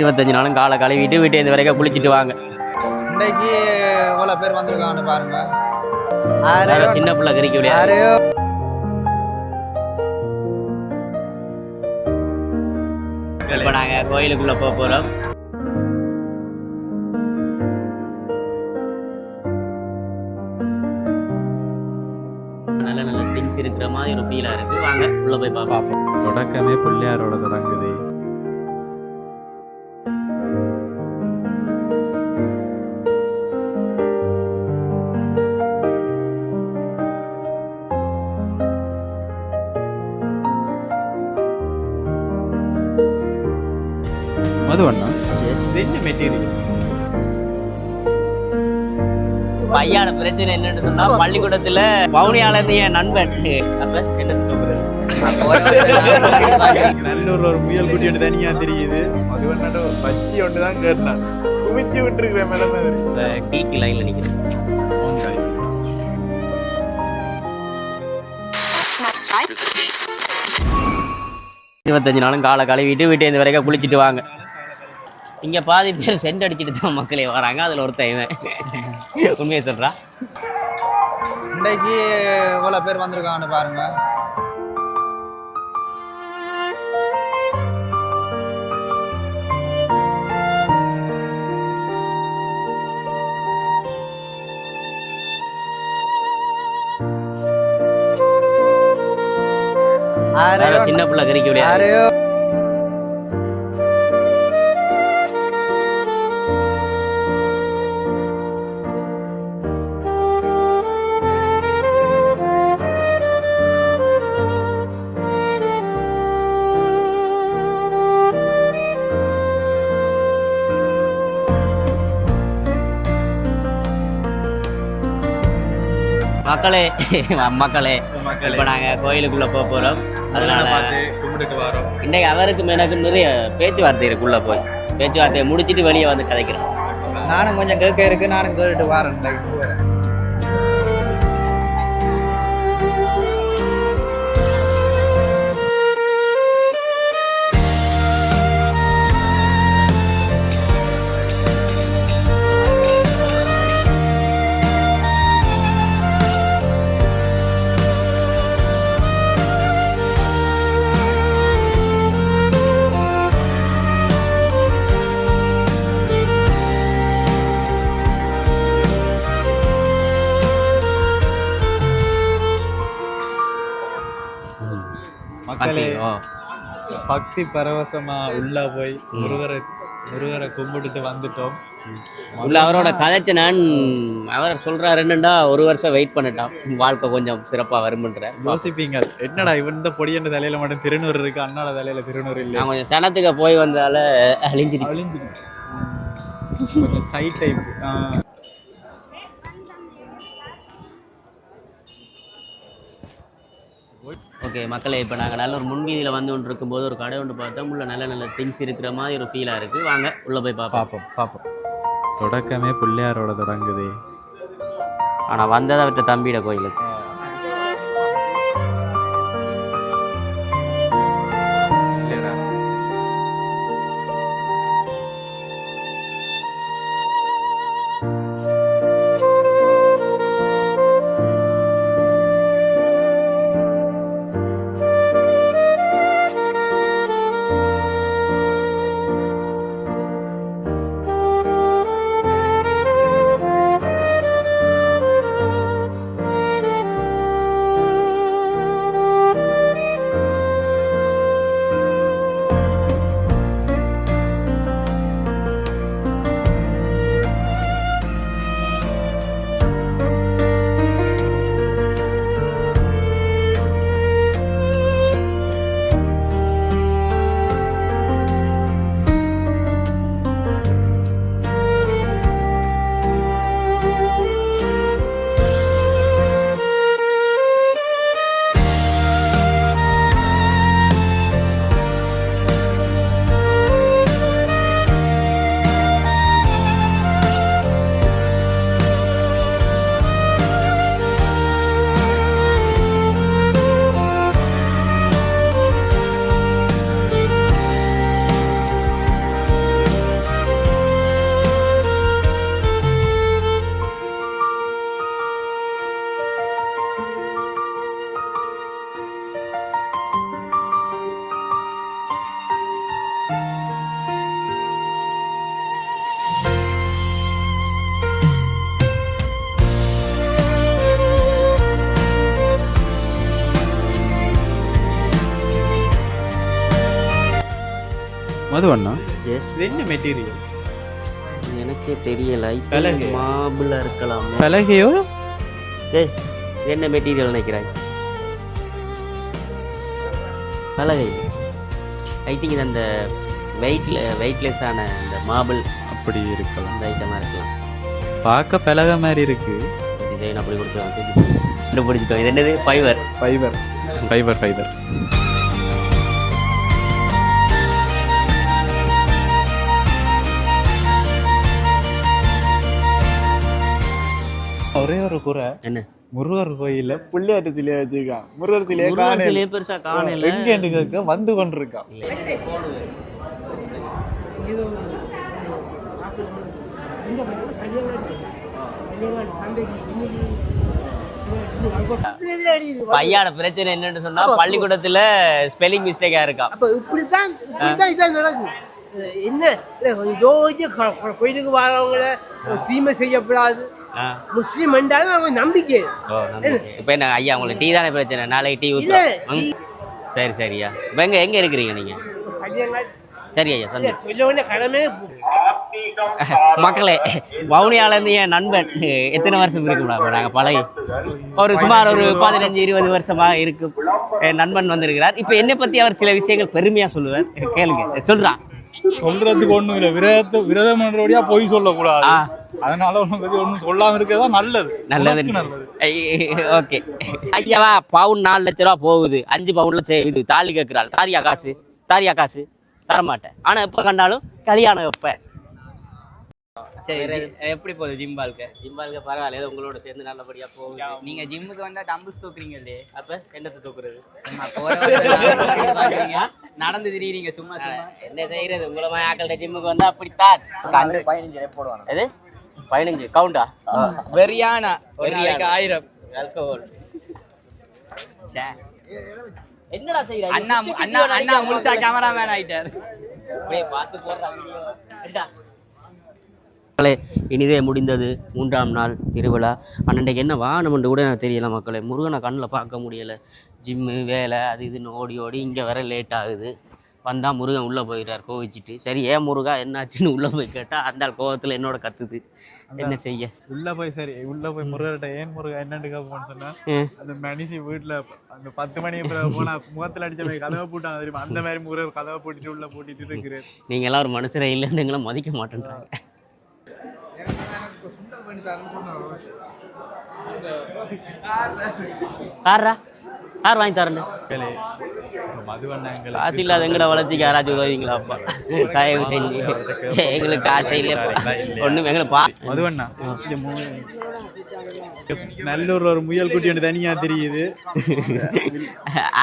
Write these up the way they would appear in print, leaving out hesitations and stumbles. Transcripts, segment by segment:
25 நாளும் காலை கழுவிட்டு வீட்டு இந்த வரைக்கும் குளிச்சுட்டு வாங்க. இன்றைக்கு எவ்வளோ பேர் வந்திருக்காங்கன்னு பாருங்க. சின்ன பிள்ளை கறிக்க முடியாது. இப்போ நாங்கள் கோயிலுக்குள்ளே போக போகிறோம். நல்ல நல்ல திங்ஸ் இருக்கிற மாதிரி ஒரு ஃபீலாக இருக்குது. வாங்க உள்ளே போய் பார்ப்போம். தொடக்கமே பிள்ளையாரோட தொடங்குது. மதுவண்ணா என்ன மெட்டீரியல்? பையான பிரச்சனை என்னன்னு சொன்னா, பள்ளிக்கூடத்துல பவுனியாளர் என் நண்பன் என்ன நல்லூர்ல ஒரு முயல் குட்டி ஒன்று தனியா தெரியுது. மதுவண்ணோட பச்சி ஒன்று தான் கேட்டான். குவிச்சு விட்டுருக்கிறேன் மேடம். டீக்கு லைன்ல நிக்கிறேன். 25 நாளும் காலை கழுவிட்டு வீட்டு இந்த வரைக்கும் குளிச்சுட்டு வாங்க. இங்கே பாதி பேர் சென்ட் அடிச்சுட்டு தான் மக்களே வராங்க. அதில் ஒருத்தன் இவன் உண்மையை சொல்கிறா. இன்றைக்கு எவ்வளோ பேர் வந்திருக்காங்கன்னு பாருங்க. சின்ன பிள்ளை கறிக்க முடியாது. மக்களே மக்களே இப்போ நாங்கள் கோயிலுக்குள்ளே போக போகிறோம். அதனால இன்றைக்கு அவருக்கும் எனக்கும் நிறைய பேச்சுவார்த்தை இருக்குள்ளே போய் பேச்சுவார்த்தையை முடிச்சுட்டு வெளியே வந்து கதைக்கிறோம். நானும் கொஞ்சம் கேட்க இருக்கு. நானும் கேட்டுட்டு வரேன். மக்களே, பக்தி பரவசமா உள்ள போய் முருகரை கும்பிட்டுட்டு வந்துட்டோம். உள்ள அவரோட கதைச்சு நான் அவர் சொல்றாரு என்னண்டா, ஒரு வருஷம் வெயிட் பண்ணிட்டான், வாழ்க்கை கொஞ்சம் சிறப்பா வரும்ன்ற. யோசிப்பீங்க என்னடா இவன் இந்த பொடியன்ற தலையில மட்டும் திருநூறு இருக்கு, அண்ணாட தலையில திருநூறு இல்லை. நான் கொஞ்சம் சனத்துக்கு போய் வந்தால அழிஞ்சிருச்சு. கொஞ்சம் சைட் டைப். ஓகே மக்களே, இப்போ நாங்கள் நல்ல ஒரு முன்வீதியில் வந்து கொண்டு இருக்கும்போது ஒரு கடை ஒன்று பார்த்தோம். உள்ள நல்ல நல்ல திங்ஸ் இருக்கிற மாதிரி ஒரு ஃபீலாக இருக்குது. வாங்க உள்ளே போய் பார்ப்போம். தொடக்கமே பிள்ளையாரோட தொடங்குது. ஆனால் வந்ததை விட்ட தம்பியோட கோயிலுக்கு. அது ஒண்ணா எஸ் இது என்ன மெட்டீரியல் எனக்கே தெரியல பலகை. மாபிளா இருக்கலாம் பலகையோ ஏய் இது என்ன மெட்டீரியல் நினைக்கிறாய் பலகை ஐ திங்க் இது அந்த வெயிட்லெஸ்ஸான அந்த மாபிள் அப்படி இருக்கலாம் அந்த ஐட்டமாக இருக்கலாம் பார்க்க பலகை மாதிரி இருக்கு டிசைன் அப்படி கொடுத்துருவாங்க கண்டுபிடிச்சிட்டோம் இது என்னது ஃபைபர் ஃபைபர் ஃபைபர் ஃபைபர் ஒரே ஒரு குறை என்ன முருகர் கோயில்ல பிள்ளையாட்டு சிலையை வச்சிருக்கான் முருகர் சிலையை முருகன் சிலையை பெருசா காணல எங்க கேட்க வந்து கொண்டிருக்கான் பையான பிரச்சனை என்னன்னு சொன்னா பள்ளிக்கூடத்துல ஸ்பெல்லிங் மிஸ்டேக்கா இருக்கா அப்ப இப்படித்தான் இதான் நடக்கும் என்ன கோயிலுக்கு வரவங்கள தீமை செய்யப்படாது முஸ்லீம் என்றாலும் அவங்க நம்பிக்கை இப்ப என்ன ஐயா உங்களுக்கு டீ தானே பிரச்சனை நாளைக்கு டீ இல்ல ஊத்துறோம் சரி சரியா இப்ப எங்க இருக்கிறீங்க நீங்க சரி ஐயா சொல்லுங்க சொல்ல வேண்டிய கடமை மக்களே வவுனியால இருந்து என் நண்பன் எத்தனை வருஷம் இருக்கும்டா நாங்க பழகி ஒரு சுமார் ஒரு 15-20 வருஷமா இருக்கும் என் நண்பன் வந்திருக்கிறார் இப்ப என்னை பத்தி அவர் சில விஷயங்கள் பெருமையா சொல்லுவார் கேளுங்க சொல்றான் சொல்றதுக்கு ஒண்ணும் இல்ல விரதம் பண்றபடியா போய் சொல்லக்கூடாது அதனால ஒண்ணும் சொல்லாம இருக்கதான் நல்லது நல்லது ஓகே ஐயாவா பவுன் 4 லட்ச ரூபா போகுது 5 பவுன்ல இது தாலி கேட்கிறாள் தாரியா காசு தரமாட்டேன் ஆனா எப்ப கண்டாலும் கல்யாணம் எப்ப சரி எப்படி போகுது ஜிம்பால்க்கு பரவாயில்ல ஏதோ உங்களோட சேர்ந்து நல்லபடியா போகுது நீங்க ஜிம்முக்கு வந்தா டம்பிள்ஸ் தூக்குறீங்க இல்லையே அப்ப என்னத்தை தூக்குறது நடந்து திரியுறீங்க சும்மா என்ன செய்யறது உங்களை மாதிரி ஆக்கள் ஜிம்முக்கு வந்தா அப்படித்தான் 15 போடுவாங்க எது 15 கவுண்டா வெறியானா ஒரு நாளைக்கு 1000 ஆல்கஹால் என்னடா செய்யற அண்ணா முழுசா கேமராமேன் ஆயிட்டாரு பார்த்து போடுற வீடியோ இனிதே முடிந்தது 3ஆம் நாள் திருவிழா அன்றைக்கு என்ன வானம்னு கூட எனக்கு தெரியல மக்களே முருகனை கண்ணில் பார்க்க முடியலை ஜிம்மு வேலை அது இதுன்னு ஓடி இங்கே வர லேட் ஆகுது வந்தால் முருகன் உள்ளே போயிட்டார் கோவிச்சிட்டு சரி ஏன் முருகா என்னாச்சுன்னு உள்ளே போய் கேட்டால் அந்த கோவத்தில் என்னோட கத்துது என்ன செய்ய உள்ள போய் முருகர்கிட்ட ஏன் முருகா என்னன்னு கேட்போம்னு சொன்னா அந்த மனுஷி வீட்டுல அந்த 10 மணி போனா முகத்துல அடிச்ச மாதிரி கதவை போட்டாங்க தெரியுமா அந்த மாதிரி முருகர் கதவை போட்டுட்டு உள்ள போட்டுட்டு இருக்கிறேன் நீங்க எல்லாம் ஒரு மனுஷரை இல்லைன்னு எங்களை மதிக்க மாட்டேன்றாங்க யார் வாங்கி தரேன் காசு இல்லாத எங்கட வளர்ச்சிக்கு யாராச்சும் உதவிங்களா அப்பா தயவு செஞ்சு எங்களுக்கு காசு இல்லை ஒண்ணும் எங்களுக்கு மதுவண்ணா நல்லூர்ல ஒரு முயல் குட்டி ஒன்று தனியா தெரியுது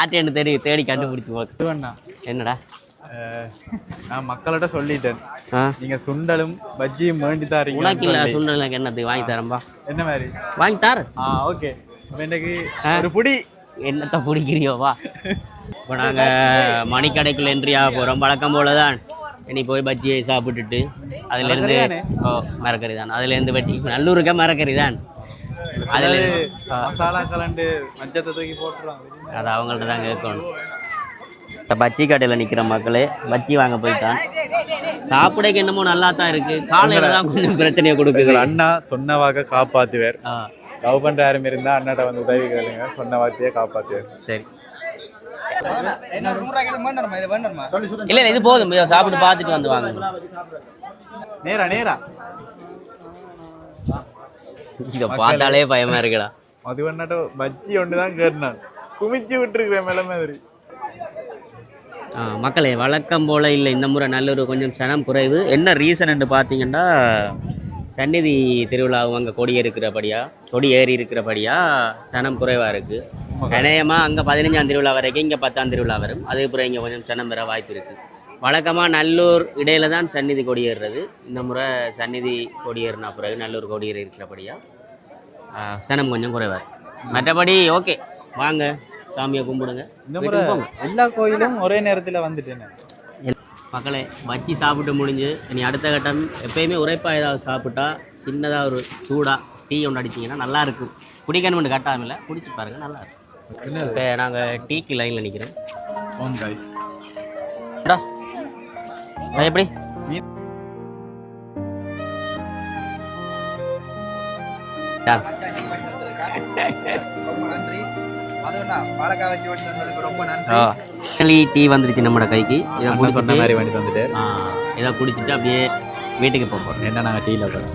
ஆட்டேன்னு தேடி கண்டுபிடிச்சு மதுவண்ணா என்னடா நான் மக்கள்கிட்ட சொல்லிட்டேன் நீங்க சுண்டலும் பஜ்ஜியும் வேண்டி தாரீங்க உனக்கு இல்ல சுண்டல் எனக்கு என்னது வாங்கி தரேன்பா என்ன மாதிரி வாங்கி தர ஓகே எனக்கு ஒரு புடி என்னத்த பிடிக்கிறியோவா இப்போ நாங்கள் மணிக்கடைக்குள்ள என்ட்ரி ஆக போகிறோம் வழக்கம் போல தான் இனி போய் பஜ்ஜியை சாப்பிட்டுட்டு அதுலேருந்து மரக்கறி தான் அதுலேருந்து வெட்டி நல்லூருக்கே மரக்கறி தான் அதில் மசாலா கலண்டு மஞ்சத்தை தூக்கி போட்டுருவாங்க அது அவங்கள்ட்ட தான் கேட்கணும் இப்போ பஜ்ஜி கடையில் நிற்கிற மக்களே பஜ்ஜி வாங்க போயிட்டான் சாப்பிடக்கு என்னமோ நல்லா தான் இருக்குது காலையில் தான் கொஞ்சம் பிரச்சனையை கொடுக்குது அண்ணா சொன்னவாக காப்பாற்றுவார் லவ் பண்ற யாரும் இருந்தா அண்ணாட்ட வந்து உதவி கேளுங்க சொன்ன வார்த்தையை காப்பாற்றுவார் சரி இல்ல இது போதும் சாப்பிட்டு பார்த்துட்டு வந்து வாங்க நேரா இங்க பார்த்தாலே பயமா இருக்குடா அது ஒன்னாட்ட பஜ்ஜி ஒண்ணுதான் கேட்டான் குமிச்சு விட்டுருக்கிறேன் மேல மாதிரி மக்களே வழக்கம் போல இல்லை இந்த முறை நல்ல கொஞ்சம் சனம் குறைவு என்ன ரீசன் பார்த்தீங்கன்னா சந்நிதி திருவிழாவும் அங்கே கொடி ஏறி இருக்கிறபடியா சனம் குறைவாக இருக்குது இணையமாக அங்கே 15ஆம் திருவிழா வரைக்கும் இங்கே 10ஆம் திருவிழா வரும் அதுக்கப்புறம் இங்கே கொஞ்சம் சனம் பெற வாய்ப்பு இருக்குது வழக்கமாக நல்லூர் இடையில தான் சந்நிதி கொடியேறுறது இந்த முறை சந்நிதி கொடியேறினா பிறகு நல்லூர் கொடியேறி இருக்கிறபடியா சனம் கொஞ்சம் குறைவாக இருக்குது மற்றபடி ஓகே வாங்க சாமியை கும்பிடுங்க இந்த முறை எல்லா கோயிலும் ஒரே நேரத்தில் வந்துட்டேன் மக்களே வச்சு சாப்பிட்டு முடிஞ்சு இனி அடுத்த கட்டம் எப்பயுமே உரைப்பாக ஏதாவது சாப்பிட்டா சின்னதாக ஒரு சூடாக டீ ஒன்று அடிச்சிங்கன்னா நல்லாயிருக்கும் குடிக்கணும்னு கட்டாமல் இல்லை குடிச்சு பாருங்கள் நல்லாயிருக்கும் இப்போ நாங்கள் டீக்கு லைனில் நிற்கிறோம் அது எப்படி ரொம்ப நன்றி. அதுவும்ண்ணா வாழைக்காய் வச்சு ஓட்டி தந்ததுக்கு ரொம்ப நன்றி. டீ வந்துருச்சு நம்மளோட கைக்கு. இதை சொன்ன குடிச்சிட்டு மாதிரி வேண்டி தந்துட்டு இதை குடிச்சிட்டு அப்படியே வீட்டுக்கு போக போகிறோம். என்ன நாங்கள் டீயில் போகிறோம்.